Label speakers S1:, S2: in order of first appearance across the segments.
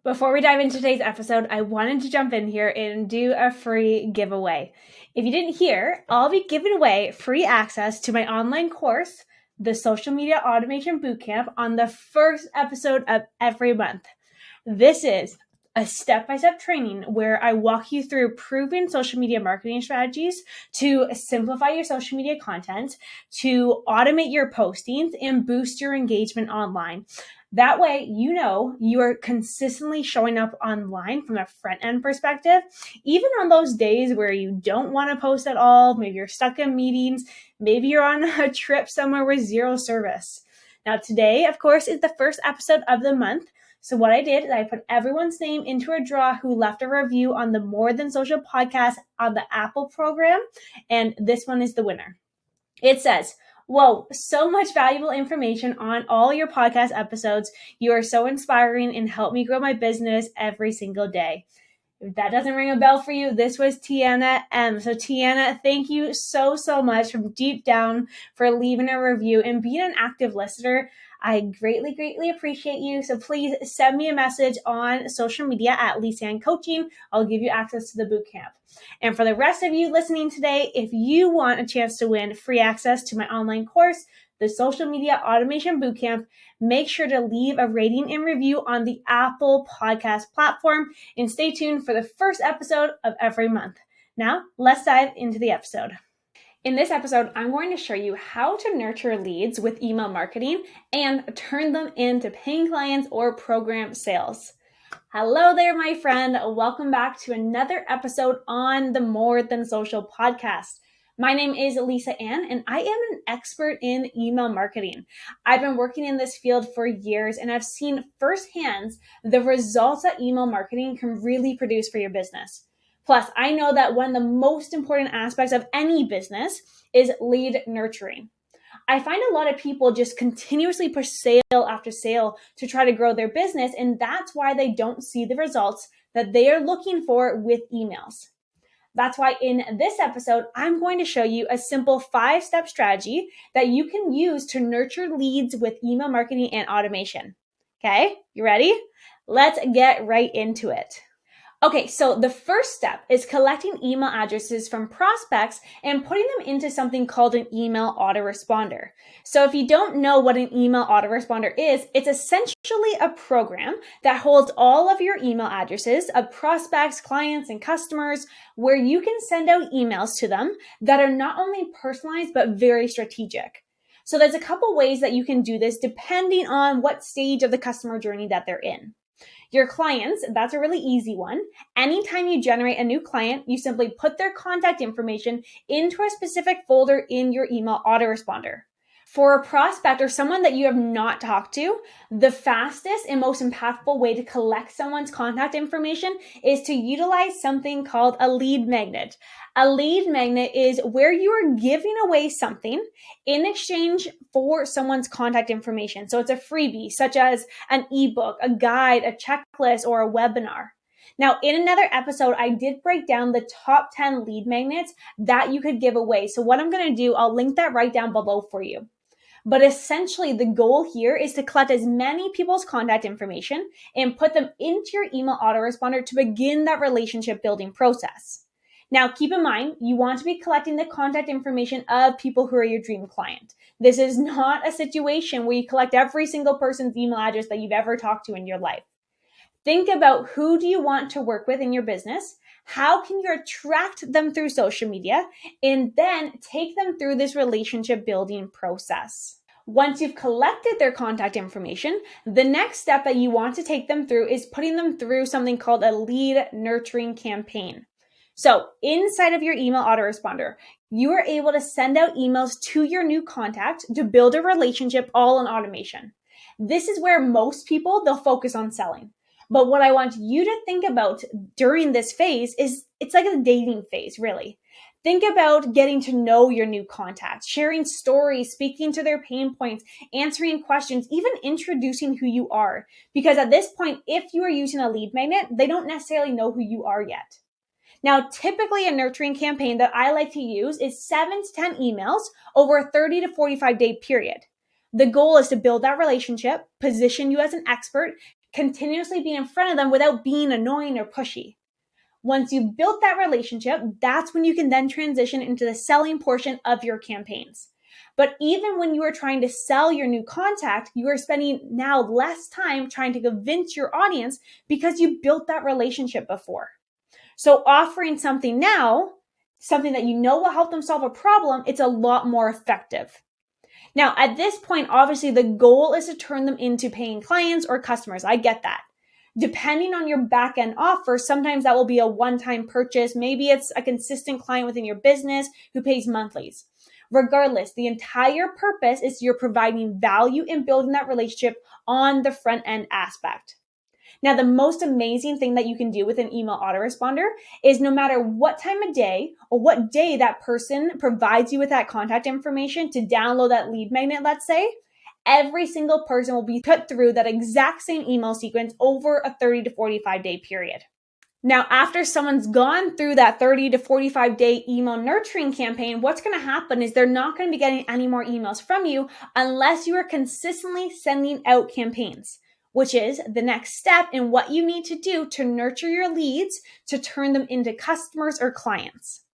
S1: Before we dive into today's episode, I wanted to jump in here and do a free giveaway. If you didn't hear, I'll be giving away free access to my online course, the Social Media Automation Bootcamp, on the first episode of every month. This is a step-by-step training where I walk you through proven social media marketing strategies to simplify your social media content, to automate your postings, and boost your engagement online. That way, you know you are consistently showing up online from a front-end perspective, even on those days where you don't want to post at all. Maybe you're stuck in meetings. Maybe you're on a trip somewhere with zero service. Now, today, of course, is the first episode of the month. So what I did is I put everyone's name into a draw who left a review on the More Than Social podcast on the Apple program, and this one is the winner. It says, "Whoa, so much valuable information on all your podcast episodes. You are so inspiring and help me grow my business every single day." If that doesn't ring a bell for you, this was Tiana M. So Tiana, thank you so much from deep down for leaving a review and being an active listener. I greatly appreciate you. So please send me a message on social media at Lisanne Coaching. I'll give you access to the bootcamp. And for the rest of you listening today, if you want a chance to win free access to my online course, the Social Media Automation Bootcamp, make sure to leave a rating and review on the Apple Podcast platform and stay tuned for the first episode of every month. Now, let's dive into the episode. In this episode, I'm going to show you how to nurture leads with email marketing and turn them into paying clients or program sales. Hello there, my friend. Welcome back to another episode on the More Than Social podcast. My name is Lisa Ann, and I am an expert in email marketing. I've been working in this field for years, and I've seen firsthand the results that email marketing can really produce for your business. Plus, I know that one of the most important aspects of any business is lead nurturing. I find a lot of people just continuously push sale after sale to try to grow their business, and that's why they don't see the results that they are looking for with emails. That's why in this episode, I'm going to show you a simple 5-step strategy that you can use to nurture leads with email marketing and automation. Okay, you ready? Let's get right into it. Okay, so the first step is collecting email addresses from prospects and putting them into something called an email autoresponder. So if you don't know what an email autoresponder is, it's essentially a program that holds all of your email addresses of prospects, clients, and customers where you can send out emails to them that are not only personalized, but very strategic. So there's a couple ways that you can do this depending on what stage of the customer journey that they're in. Your clients, that's a really easy one. Anytime you generate a new client, you simply put their contact information into a specific folder in your email autoresponder. For a prospect or someone that you have not talked to, the fastest and most impactful way to collect someone's contact information is to utilize something called a lead magnet. A lead magnet is where you are giving away something in exchange for someone's contact information. So it's a freebie, such as an ebook, a guide, a checklist, or a webinar. Now, in another episode, I did break down the top 10 lead magnets that you could give away. So what I'm going to do, I'll link that right down below for you. But essentially, the goal here is to collect as many people's contact information and put them into your email autoresponder to begin that relationship building process. Now, keep in mind, you want to be collecting the contact information of people who are your dream client. This is not a situation where you collect every single person's email address that you've ever talked to in your life. Think about who do you want to work with in your business? How can you attract them through social media? And then take them through this relationship building process. Once you've collected their contact information, the next step that you want to take them through is putting them through something called a lead nurturing campaign. So inside of your email autoresponder, you are able to send out emails to your new contact to build a relationship all in automation. This is where most people, they'll focus on selling. But what I want you to think about during this phase is it's like a dating phase, really. Think about getting to know your new contacts, sharing stories, speaking to their pain points, answering questions, even introducing who you are. Because at this point, if you are using a lead magnet, they don't necessarily know who you are yet. Now, typically a nurturing campaign that I like to use is 7 to 10 emails over a 30 to 45 day period. The goal is to build that relationship, position you as an expert, continuously being in front of them without being annoying or pushy. Once you've built that relationship, that's when you can then transition into the selling portion of your campaigns. But even when you are trying to sell your new contact, you are spending now less time trying to convince your audience because you built that relationship before. So offering something now, something that you know will help them solve a problem, it's a lot more effective. Now, at this point, obviously the goal is to turn them into paying clients or customers. I get that. Depending on your back-end offer, sometimes that will be a one-time purchase. Maybe it's a consistent client within your business who pays monthlies. Regardless, the entire purpose is you're providing value in building that relationship on the front end aspect. Now, the most amazing thing that you can do with an email autoresponder is no matter what time of day or what day that person provides you with that contact information to download that lead magnet, let's say, every single person will be put through that exact same email sequence over a 30 to 45 day period. Now, after someone's gone through that 30 to 45 day email nurturing campaign, what's going to happen is they're not going to be getting any more emails from you unless you are consistently sending out campaigns, which is the next step in what you need to do to nurture your leads to turn them into customers or clients.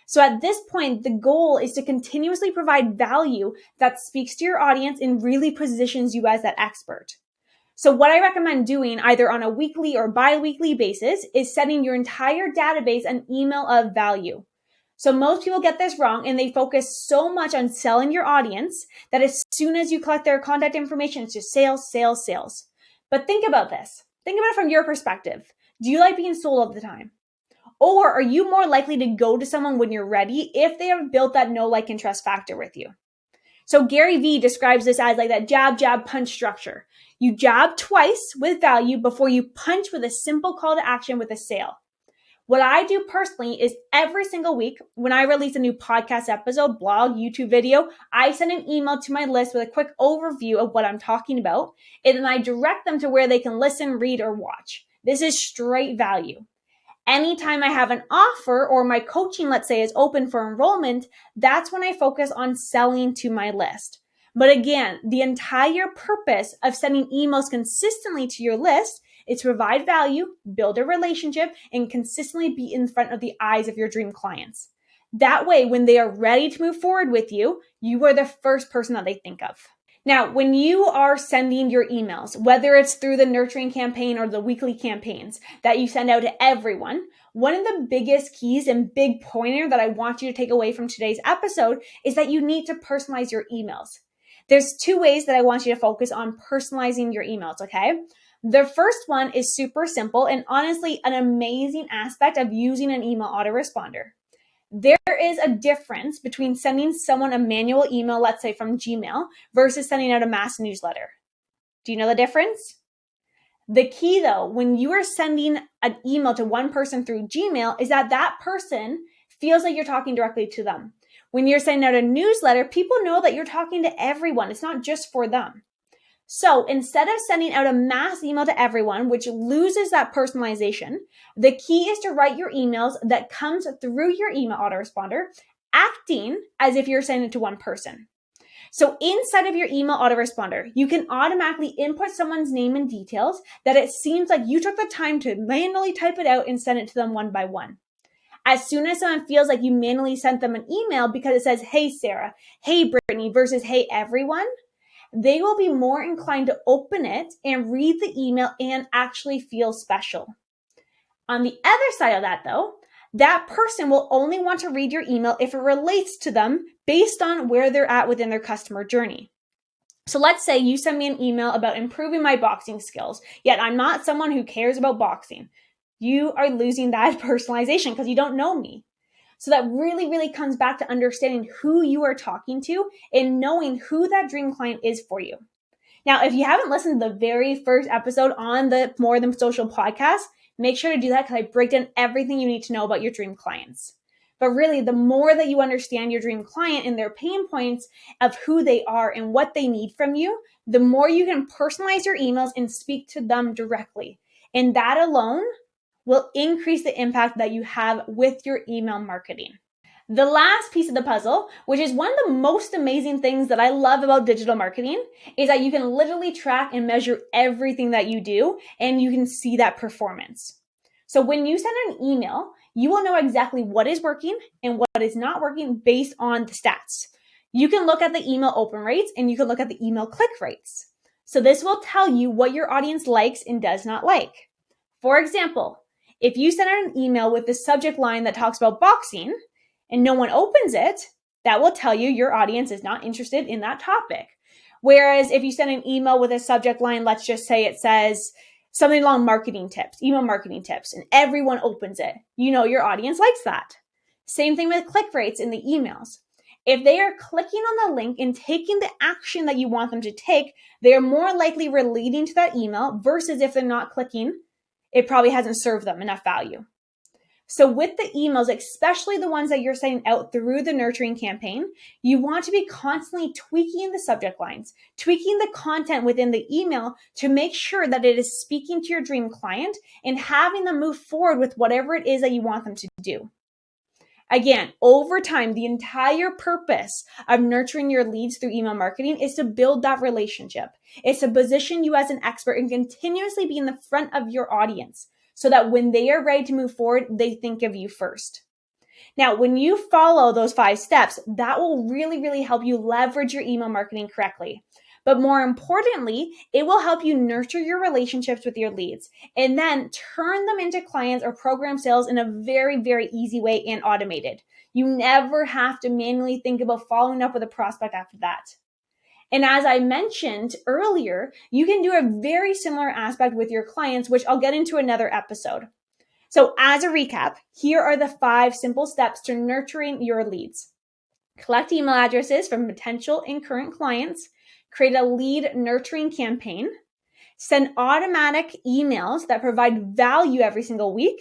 S1: So at this point, the goal is to continuously provide value that speaks to your audience and really positions you as that expert. So what I recommend doing either on a weekly or bi-weekly basis is sending your entire database an email of value. So most people get this wrong and they focus so much on selling your audience that as soon as you collect their contact information, it's just sales, sales, sales. But think about this. Think about it from your perspective. Do you like being sold all the time? Or are you more likely to go to someone when you're ready if they have built that know, like, and trust factor with you? So Gary Vee describes this as like that jab, jab, punch structure. You jab twice with value before you punch with a simple call to action with a sale. What I do personally is every single week when I release a new podcast episode, blog, YouTube video, I send an email to my list with a quick overview of what I'm talking about, and then I direct them to where they can listen, read, or watch. This is straight value. Anytime I have an offer or my coaching, let's say, is open for enrollment, that's when I focus on selling to my list. But again, the entire purpose of sending emails consistently to your list is to provide value, build a relationship, and consistently be in front of the eyes of your dream clients. That way, when they are ready to move forward with you, you are the first person that they think of. Now, when you are sending your emails, whether it's through the nurturing campaign or the weekly campaigns that you send out to everyone, one of the biggest keys and big pointer that I want you to take away from today's episode is that you need to personalize your emails. There's two ways that I want you to focus on personalizing your emails, okay? The first one is super simple and honestly an amazing aspect of using an email autoresponder. There is a difference between sending someone a manual email, let's say from Gmail, versus sending out a mass newsletter. Do you know the difference? The key though, when you are sending an email to one person through Gmail is that that person feels like you're talking directly to them. When you're sending out a newsletter, people know that you're talking to everyone. It's not just for them. So instead of sending out a mass email to everyone, which loses that personalization, the key is to write your emails that comes through your email autoresponder, acting as if you're sending it to one person. So inside of your email autoresponder, you can automatically input someone's name and details that it seems like you took the time to manually type it out and send it to them one by one. As soon as someone feels like you manually sent them an email because it says, "Hey, Sarah," "Hey, Brittany," versus "Hey, everyone," they will be more inclined to open it and read the email and actually feel special. On the other side of that though, that person will only want to read your email if it relates to them based on where they're at within their customer journey. So let's say you send me an email about improving my boxing skills, yet I'm not someone who cares about boxing. You are losing that personalization because you don't know me. So that really comes back to understanding who you are talking to and knowing who that dream client is for you. Now, if you haven't listened to the very first episode on the More Than Social podcast, make sure to do that because I break down everything you need to know about your dream clients. But really, the more that you understand your dream client and their pain points of who they are and what they need from you, the more you can personalize your emails and speak to them directly. And that alone will increase the impact that you have with your email marketing. The last piece of the puzzle, which is one of the most amazing things that I love about digital marketing, is that you can literally track and measure everything that you do, and you can see that performance. So when you send an email, you will know exactly what is working and what is not working based on the stats. You can look at the email open rates and you can look at the email click rates. So this will tell you what your audience likes and does not like. For example, if you send out an email with the subject line that talks about boxing and no one opens it, that will tell you your audience is not interested in that topic. Whereas if you send an email with a subject line, let's just say it says something along marketing tips, email marketing tips, and everyone opens it, you know your audience likes that. Same thing with click rates in the emails. If they are clicking on the link and taking the action that you want them to take, they are more likely relating to that email versus if they're not clicking, it probably hasn't served them enough value. So with the emails, especially the ones that you're sending out through the nurturing campaign, you want to be constantly tweaking the subject lines, tweaking the content within the email to make sure that it is speaking to your dream client and having them move forward with whatever it is that you want them to do. Again, over time, the entire purpose of nurturing your leads through email marketing is to build that relationship. It's to position you as an expert and continuously be in the front of your audience so that when they are ready to move forward, they think of you first. Now, when you follow those 5 steps, that will really help you leverage your email marketing correctly. But more importantly, it will help you nurture your relationships with your leads and then turn them into clients or program sales in a very easy way and automated. You never have to manually think about following up with a prospect after that. And as I mentioned earlier, you can do a very similar aspect with your clients, which I'll get into another episode. So as a recap, here are the 5 simple steps to nurturing your leads. Collect email addresses from potential and current clients. Create a lead nurturing campaign. Send automatic emails that provide value every single week.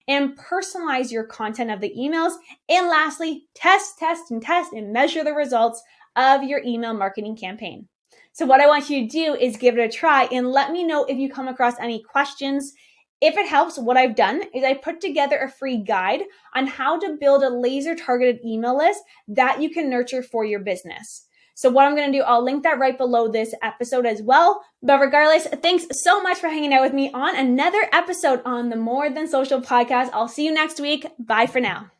S1: And personalize your content of the emails. And lastly, test and measure the results of your email marketing campaign. So what I want you to do is give it a try and let me know if you come across any questions. If it helps, what I've done is I put together a free guide on how to build a laser targeted email list that you can nurture for your business. So what I'm going to do, I'll link that right below this episode as well. But regardless, thanks so much for hanging out with me on another episode on the More Than Social podcast. I'll see you next week. Bye for now.